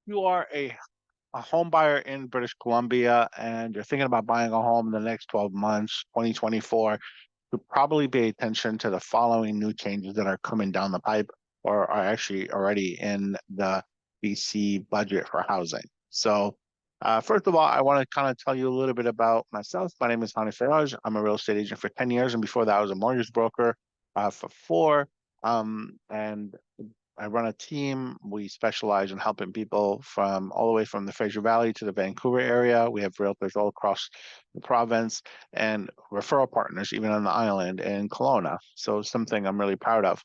you are a home buyer in British Columbia and you're thinking about buying a home in the next 12 months, 2024, to probably pay attention to the following new changes that are coming down the pipe or are actually already in the BC budget for housing. So, first of all, I want to kind of tell you a little bit about myself. My name is Hani Faraj. I'm a real estate agent for 10 years, and before that, I was a mortgage broker for four. And I run a team. We specialize in helping people from all the way from the Fraser Valley to the Vancouver area. We have realtors all across the province and referral partners, even on the island in Kelowna. So something I'm really proud of.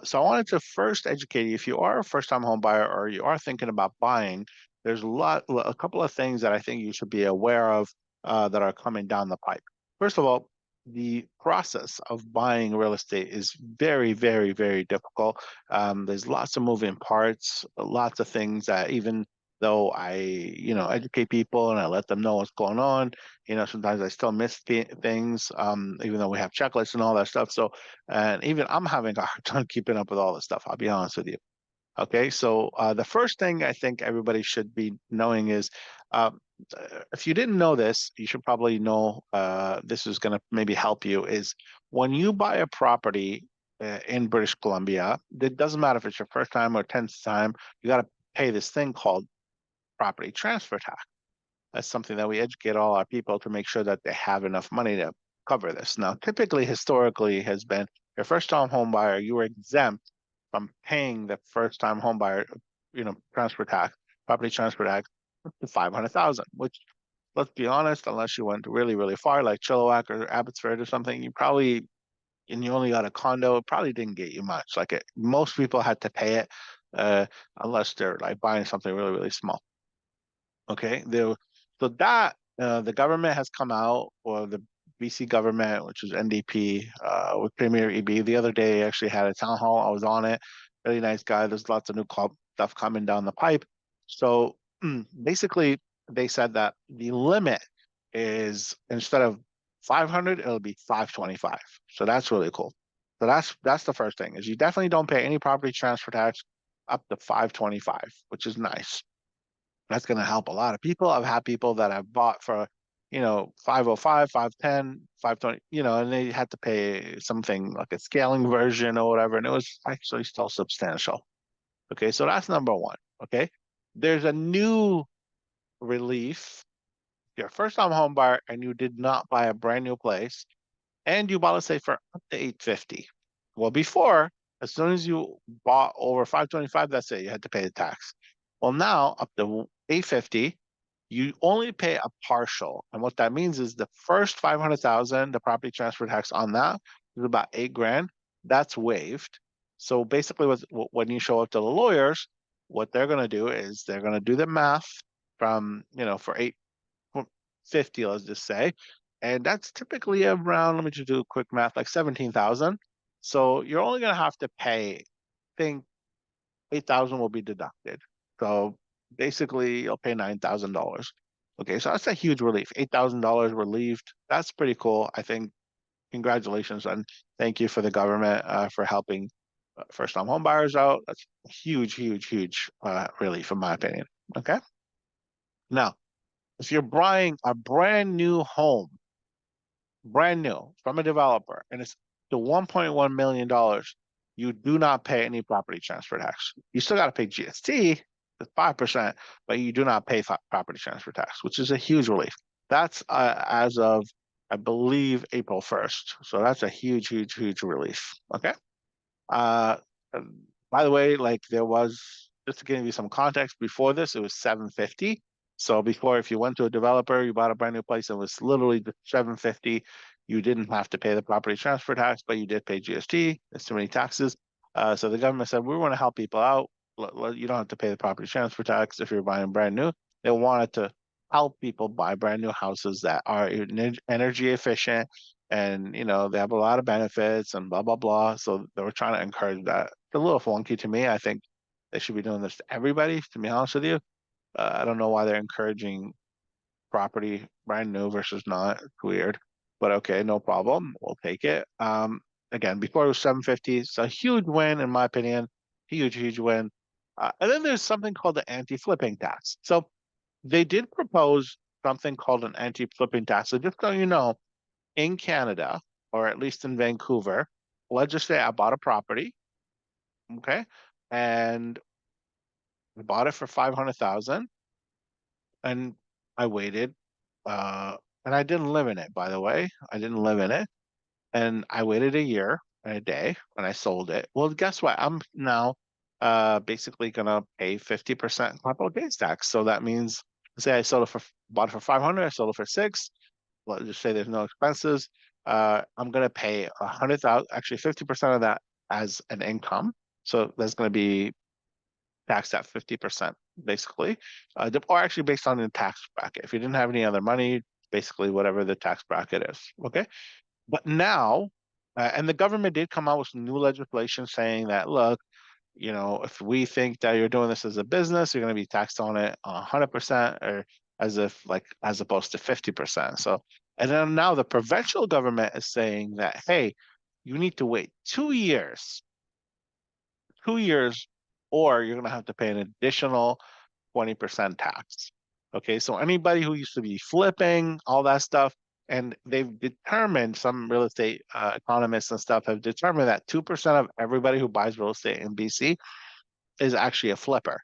So I wanted to first educate you. If you are a first-time home buyer or you are thinking about buying, there's a couple of things that I think you should be aware of that are coming down the pipe. First of all, the process of buying real estate is very, very, very difficult. There's lots of moving parts, lots of things that even though I educate people and I let them know what's going on, sometimes I still miss things, even though we have checklists and all that stuff. So, and even I'm having a hard time keeping up with all this stuff. I'll be honest with you. Okay, so the first thing I think everybody should be knowing is uh, if you didn't know this, you should probably know this is going to maybe help you is when you buy a property in British Columbia, it doesn't matter if it's your first time or 10th time, you got to pay this thing called property transfer tax. That's something that we educate all our people to make sure that they have enough money to cover this. Now, typically, historically, has been your first time home buyer, you were exempt from paying the first time home buyer, transfer tax, property transfer tax up to 500,000, which let's be honest, unless you went really, really far, like Chilliwack or Abbotsford or something, and you only got a condo, it probably didn't get you much. Most people had to pay it, unless they're like buying something really, really small. Okay, so that the government has come out, or the BC government, which is NDP, with Premier EB, the other day actually had a town hall. I was on it. Really nice guy. There's lots of new stuff coming down the pipe. So basically, they said that the limit is instead of 500, it'll be 525. So that's really cool. So that's the first thing is you definitely don't pay any property transfer tax up to 525, which is nice. That's going to help a lot of people. I've had people that have bought for, 505, 510, 520, and they had to pay something like a scaling version or whatever, and it was actually still substantial. Okay, so that's number one. Okay, there's a new relief. You're a first-time home buyer and you did not buy a brand new place, and you bought, let's say, for up to 850. Well, before, as soon as you bought over 525, that's it, you had to pay the tax. Well, now up to 850, you only pay a partial. And what that means is the first 500,000, the property transfer tax on that is about 8 grand. That's waived. So basically when you show up to the lawyers, what they're going to do is they're going to do the math from, for 850, let's just say. And that's typically around, let me just do a quick math, like 17,000. So you're only going to have to pay, I think 8,000 will be deducted. So basically, you'll pay $9,000. Okay, so that's a huge relief. $8,000 relieved. That's pretty cool. I think congratulations and thank you for the government for helping first-time home buyers out. That's a huge, huge, huge relief, in my opinion. Okay. Now, if you're buying a brand new home, brand new from a developer, and it's to $1.1 million, you do not pay any property transfer tax. You still got to pay GST, the 5%, but you do not pay property transfer tax, which is a huge relief. That's as of, I believe, April 1st. So that's a huge, huge, huge relief. Okay. Uh, by the way, like there was, just to give you some context, before this, it was 750. So before, if you went to a developer, you bought a brand new place, it was literally 750. You didn't have to pay the property transfer tax, but you did pay GST. There's too many taxes. So the government said, we want to help people out. You don't have to pay the property transfer tax if you're buying brand new. They wanted to help people buy brand new houses that are energy efficient and they have a lot of benefits and blah blah blah. So they were trying to encourage that. It's a little funky to me. I think they should be doing this to everybody, to be honest with you. I don't know why they're encouraging property brand new versus not. It's weird, but okay, no problem. We'll take it. Again, before it was 750. It's a huge win in my opinion. Huge, huge win. And then there's something called the anti-flipping tax. So they did propose something called an anti-flipping tax. So just so you know, in Canada, or at least in Vancouver, let's just say I bought a property, okay, and I bought it for 500,000, and I waited, uh, and I didn't live in it, by the way. I didn't live in it, and I waited a year and a day when I sold it. Well, guess what? I'm now basically gonna pay 50% capital gains tax. So that means, say I sold it for bought it for 500, I sold it for six. Let's just say there's no expenses. I'm gonna pay 100,000, actually 50% of that as an income. So that's gonna be taxed at 50%, basically, or actually based on the tax bracket. If you didn't have any other money, basically whatever the tax bracket is. Okay. But now, and the government did come out with some new legislation saying that, look, if we think that you're doing this as a business, you're going to be taxed on it 100%, or as opposed to 50%. So, and then now the provincial government is saying that, hey, you need to wait 2 years, or you're going to have to pay an additional 20% tax. Okay, so anybody who used to be flipping, all that stuff, and they've determined, some real estate economists and stuff have determined that 2% of everybody who buys real estate in BC is actually a flipper.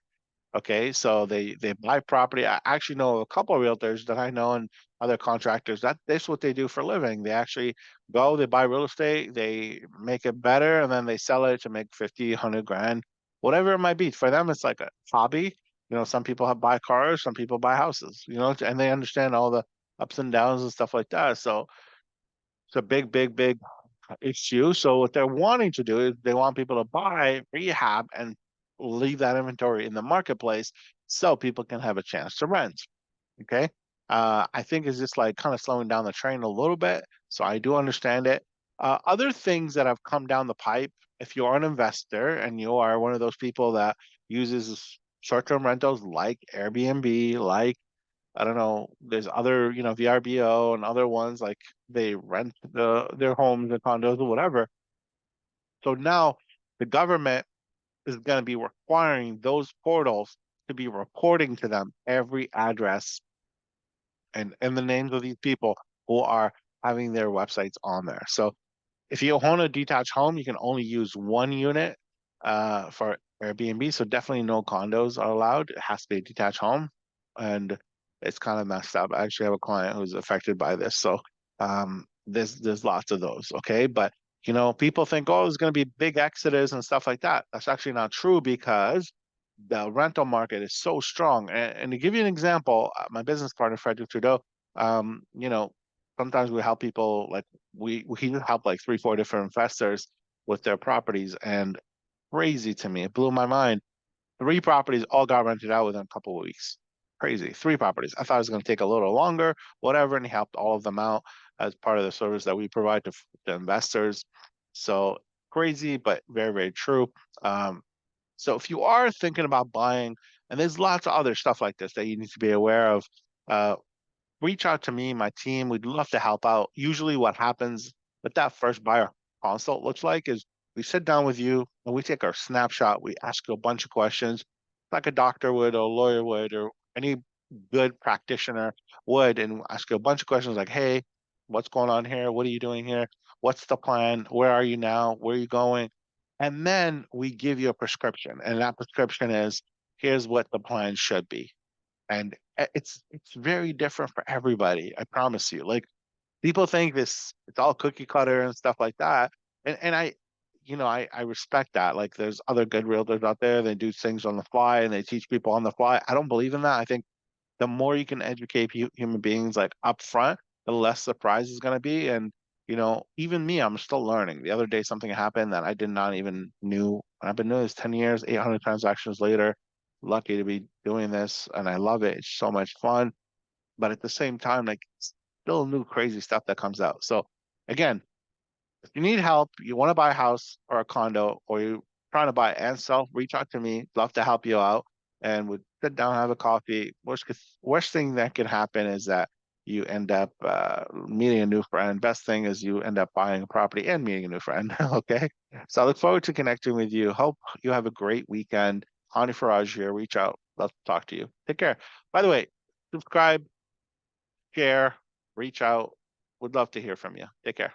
Okay, so they buy property. I actually know a couple of realtors that I know and other contractors that that's what they do for a living. They actually they buy real estate, they make it better, and then they sell it to make 50, 100 grand, whatever it might be. For them, it's like a hobby. Some people have buy cars, some people buy houses, and they understand all the ups and downs and stuff like that. So it's a big, big, big issue. So what they're wanting to do is they want people to buy, rehab, and leave that inventory in the marketplace so people can have a chance to rent. Okay. I think it's just like kind of slowing down the train a little bit. So I do understand it. Other things that have come down the pipe, if you're an investor and you are one of those people that uses short-term rentals like Airbnb, like I don't know. There's other, VRBO and other ones like they rent their homes and condos or whatever. So now the government is going to be requiring those portals to be reporting to them every address and the names of these people who are having their websites on there. So if you own a detached home, you can only use one unit for Airbnb. So definitely no condos are allowed. It has to be a detached home, and it's kind of messed up. I actually have a client who's affected by this. So there's lots of those. Okay, but people think, oh, there's going to be big exodus and stuff like that. That's actually not true because the rental market is so strong. And to give you an example, my business partner Frederick Trudeau, um, you know, sometimes we help people like we help like three, four different investors with their properties, and crazy to me, it blew my mind. Three properties all got rented out within a couple of weeks. Crazy. Three properties. I thought it was going to take a little longer, whatever, and he helped all of them out as part of the service that we provide to investors. So crazy, but very, very true. Um, so if you are thinking about buying, and there's lots of other stuff like this that you need to be aware of, uh, reach out to me, my team. We'd love to help out. Usually, what happens with that first buyer consult looks like is we sit down with you and we take our snapshot. We ask you a bunch of questions, like a doctor would, or a lawyer would, or any good practitioner would, and ask you a bunch of questions like, "Hey, what's going on here? What are you doing here? What's the plan? Where are you now? Where are you going?" And then we give you a prescription, and that prescription is, "Here's what the plan should be." And it's very different for everybody. I promise you. Like people think this it's all cookie cutter and stuff like that, and I respect that. Like there's other good realtors out there. They do things on the fly and they teach people on the fly. I don't believe in that. I think the more you can educate human beings like up front, the less surprise is going to be. And even me, I'm still learning. The other day, something happened that I did not even knew. I've been doing this 10 years, 800 transactions later. Lucky to be doing this, and I love it. It's so much fun. But at the same time, like still new crazy stuff that comes out. So again, if you need help, you want to buy a house or a condo, or you're trying to buy and sell, reach out to me. Love to help you out. And we'd sit down, have a coffee. Worst thing that can happen is that you end up meeting a new friend. Best thing is you end up buying a property and meeting a new friend. Okay. So I look forward to connecting with you. Hope you have a great weekend. Hani Faraj here. Reach out. Love to talk to you. Take care. By the way, subscribe, share, reach out. Would love to hear from you. Take care.